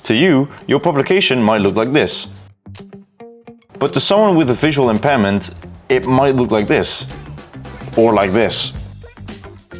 To you, your publication might look like this. But to someone with a visual impairment, it might look like this. Or like this.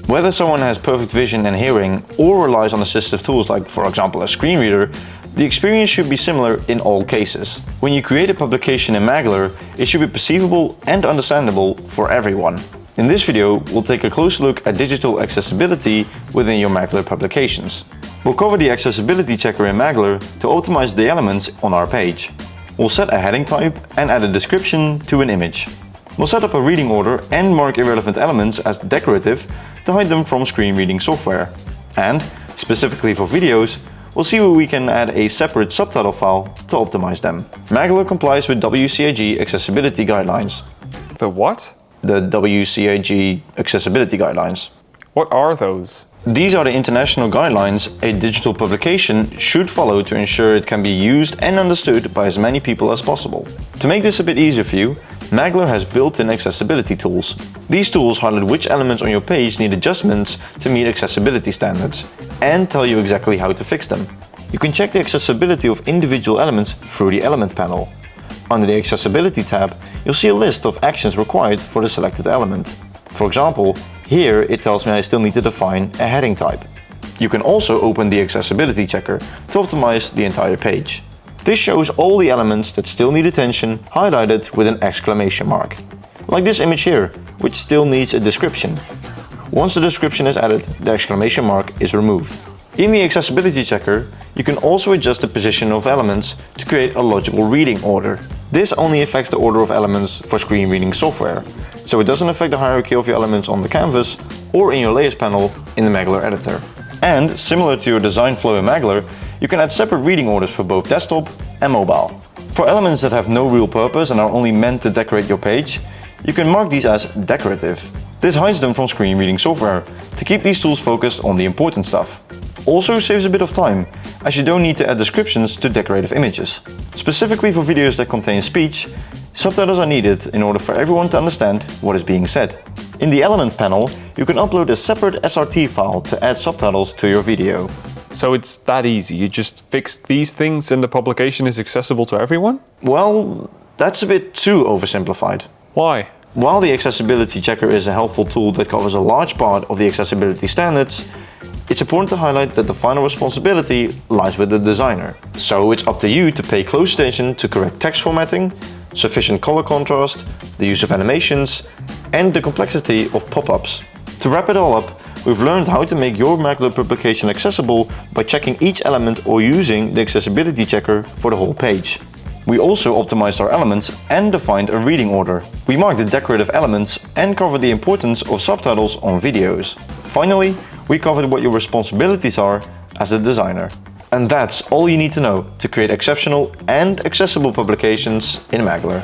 Whether someone has perfect vision and hearing or relies on assistive tools like, for example, a screen reader, the experience should be similar in all cases. When you create a publication in Maglr, it should be perceivable and understandable for everyone. In this video, we'll take a close look at digital accessibility within your Maglr publications. We'll cover the accessibility checker in Maglr to optimize the elements on our page. We'll set a heading type and add a description to an image. We'll set up a reading order and mark irrelevant elements as decorative to hide them from screen reading software. And, specifically for videos, we'll see where we can add a separate subtitle file to optimize them. Maglr complies with WCAG Accessibility Guidelines. The what? The WCAG Accessibility Guidelines. What are those? These are the international guidelines a digital publication should follow to ensure it can be used and understood by as many people as possible. To make this a bit easier for you, Maglr has built-in accessibility tools. These tools highlight which elements on your page need adjustments to meet accessibility standards and tell you exactly how to fix them. You can check the accessibility of individual elements through the element panel. Under the Accessibility tab, you'll see a list of actions required for the selected element. For example, here it tells me I still need to define a heading type. You can also open the Accessibility checker to optimize the entire page. This shows all the elements that still need attention highlighted with an exclamation mark. Like this image here, which still needs a description. Once the description is added, the exclamation mark is removed. In the Accessibility checker, you can also adjust the position of elements to create a logical reading order. This only affects the order of elements for screen reading software, so it doesn't affect the hierarchy of your elements on the canvas or in your layers panel in the Maglr editor. And, similar to your design flow in Maglr, you can add separate reading orders for both desktop and mobile. For elements that have no real purpose and are only meant to decorate your page, you can mark these as decorative. This hides them from screen reading software to keep these tools focused on the important stuff. Also saves a bit of time, as you don't need to add descriptions to decorative images. Specifically for videos that contain speech, subtitles are needed in order for everyone to understand what is being said. In the Element panel, you can upload a separate SRT file to add subtitles to your video. So it's that easy, you just fix these things and the publication is accessible to everyone? Well, that's a bit too oversimplified. Why? While the Accessibility checker is a helpful tool that covers a large part of the accessibility standards, it's important to highlight that the final responsibility lies with the designer. So it's up to you to pay close attention to correct text formatting, sufficient color contrast, the use of animations, and the complexity of pop-ups. To wrap it all up, we've learned how to make your Maglr publication accessible by checking each element or using the Accessibility checker for the whole page. We also optimized our elements and defined a reading order. We marked the decorative elements and covered the importance of subtitles on videos. Finally, we covered what your responsibilities are as a designer. And that's all you need to know to create exceptional and accessible publications in Maglr.